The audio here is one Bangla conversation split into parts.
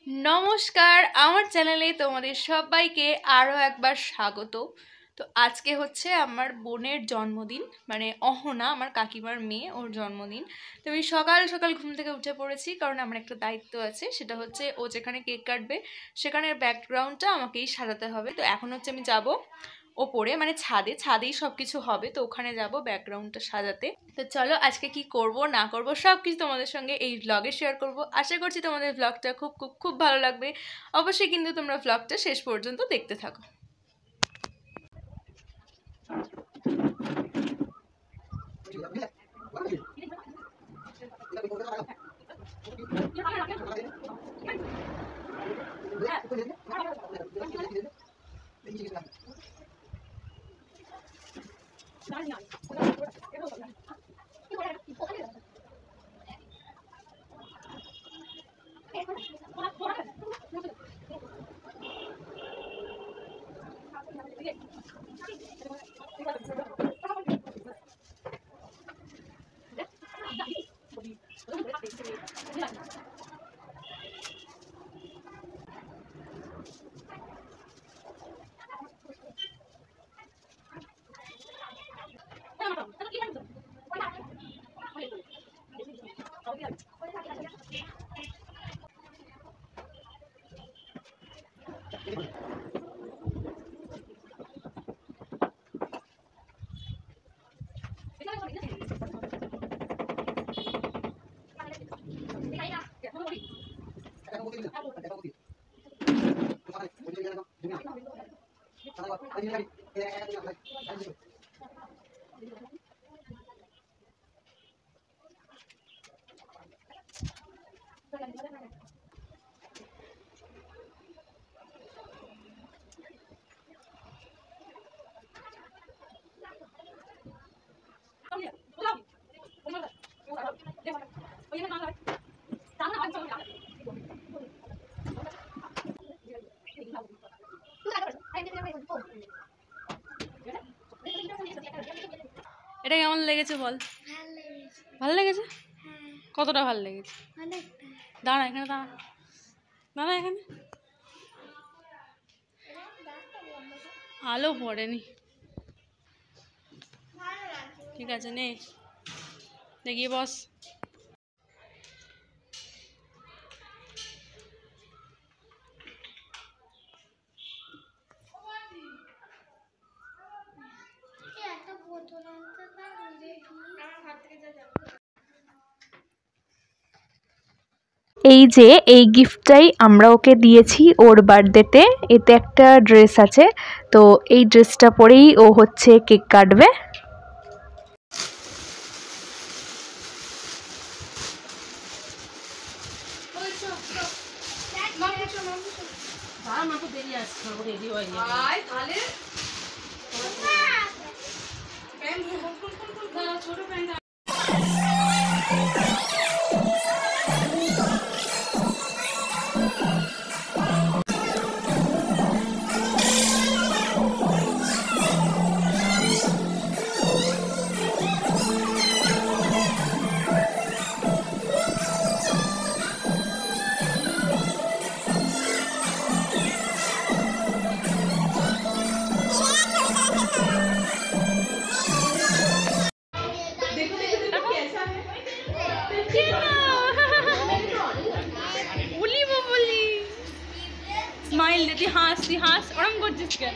নমস্কার, আমার চ্যানেলে তোমাদের সবাইকে আরও একবার স্বাগত। তো আজকে হচ্ছে আমার বোনের জন্মদিন, মানে অহনা, আমার কাকিমার মেয়ে, ওর জন্মদিন। তো আমি সকাল সকাল ঘুম থেকে উঠে পড়েছি, কারণ আমার একটা দায়িত্ব আছে, সেটা হচ্ছে ও যেখানে কেক কাটবে সেখানের ব্যাকগ্রাউন্ডটা আমাকেই সাজাতে হবে। তো এখন হচ্ছে আমি যাব ওপরে, মানে ছাদেই সব কিছু হবে, তো ওখানে যাব ব্যাকগ্রাউন্ডটা সাজাতে। তো চলো আজকে কি করব না করব সব কিছু তোমাদের সঙ্গে এই ব্লগে শেয়ার করব। আশা করছি তোমাদের ব্লগটা খুব খুব খুব ভালো লাগবে। অবশ্যই কিন্তু তোমরা ব্লগটা শেষ পর্যন্ত দেখতে থাকো। এটা কেমন লেগেছে বল? ভালো লেগেছে? কতটা ভালো লেগেছে? দাঁড়া এখানে, দাঁড়া এখানে। আলো পড়েনি, ঠিক আছে নে দেখিয়ে বস। এই যে এই গিফটটাই আমরা ওকে দিয়েছি ওর বার্থডেতে। এতে একটা ড্রেস আছে, তো এই ড্রেসটা পরেই ও হচ্ছে কেক কাটবে। স্মাইল দিদি, হাস ওরম করছিস কেন?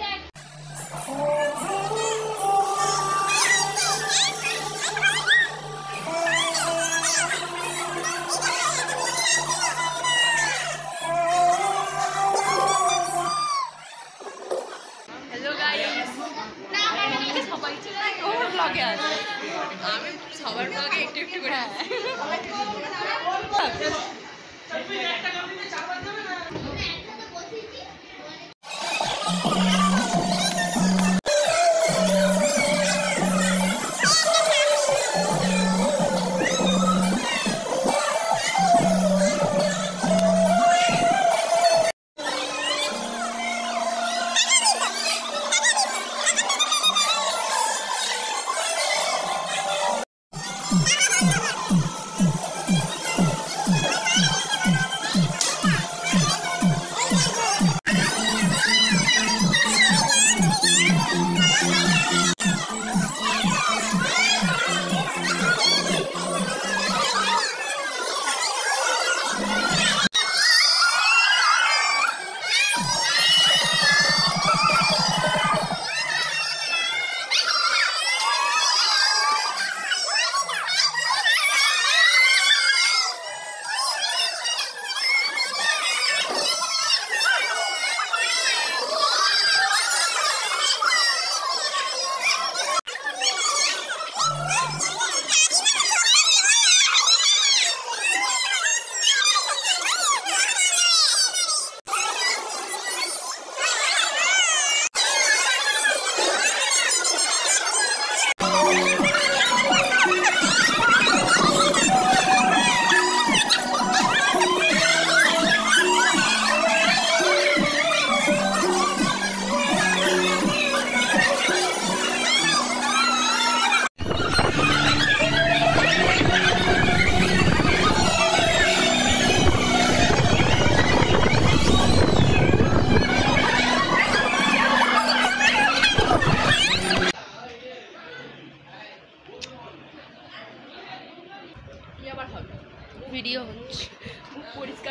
হ্যালো গাইস, সবাই ওর ব্লগে আছে, আমি সবার ব্লগে একটু একটু করে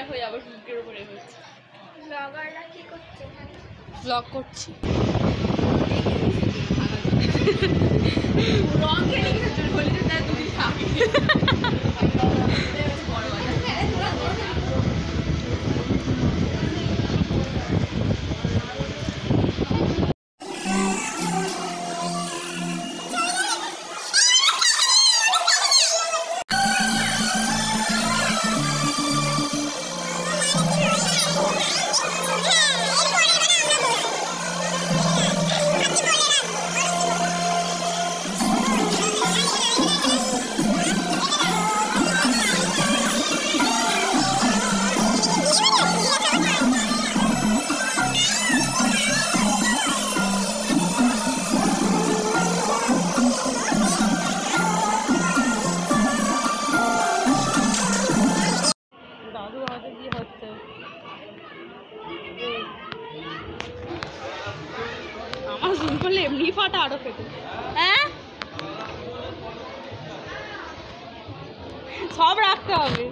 হয়ে আবার মুখের উপরে হচ্ছে। ব্লগাররা কি করছে? ব্লগ করছি। আমার জুম করলে এমনি ফাটা আরো ফেটে। হ্যাঁ সব রাখতে হবে।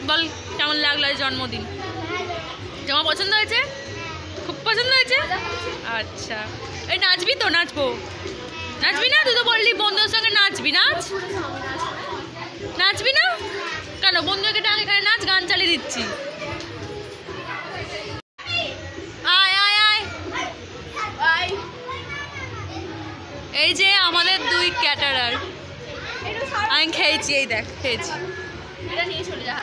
বল কেমন লাগলো জন্মদিন? জামা পছন্দ হয়েছে? খুব পছন্দ হয়েছে? আচ্ছা এই নাচবি তো? নাচবো। নাচবি না? তুই তো বললি বন্ধুদের সঙ্গে নাচবি। নাচ। নাচবি না কেন? বন্ধুকে ডাক, এখানে নাচ, গান চালিয়ে দিচ্ছি। আয় আয় আয়। এই যে আমাদের দুই ক্যাটারার। আমি খেয়েছি, এই দেখ খেয়েছি। এটা নিয়ে চলে যা।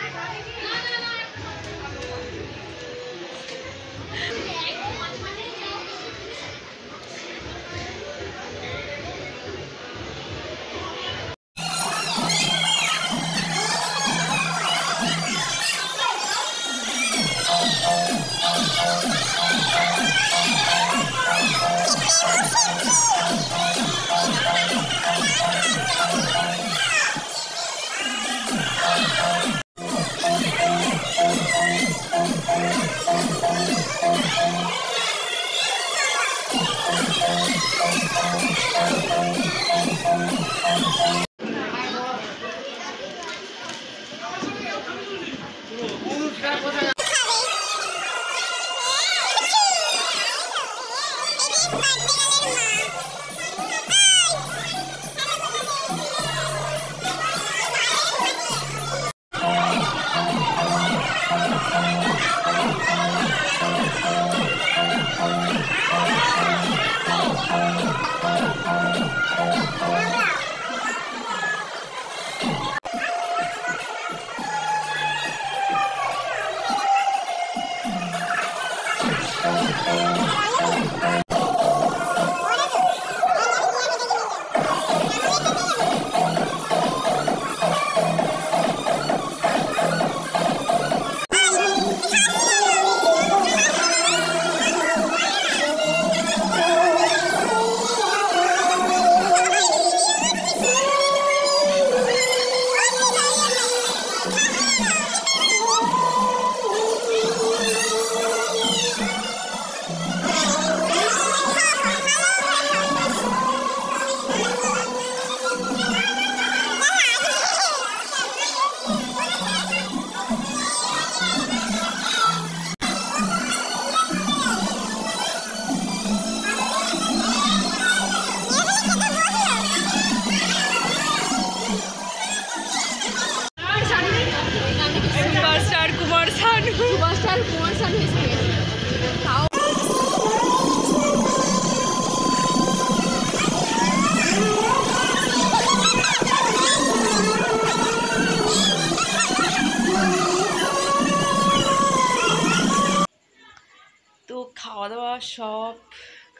তো খাওয়া দাওয়া সব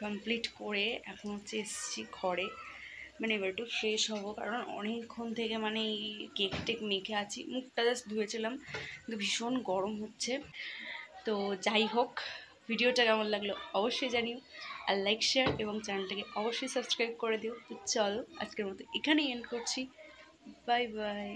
কমপ্লিট করে এখন হচ্ছে এসেছি ঘরে, মানে এবার একটু ফ্রেশ হবো, কারণ অনেকক্ষণ থেকে মানে এই কেক টেক মেখে আছি। মুখটা জাস্ট ধুয়েছিলাম, কিন্তু ভীষণ গরম হচ্ছে। তো যাই হোক, ভিডিওটা কেমন লাগলো অবশ্যই জানিও, আর লাইক শেয়ার এবং চ্যানেলটাকে অবশ্যই সাবস্ক্রাইব করে দিও। তো চলো আজকের মতো এখানেই এন্ড করছি, বাই বাই।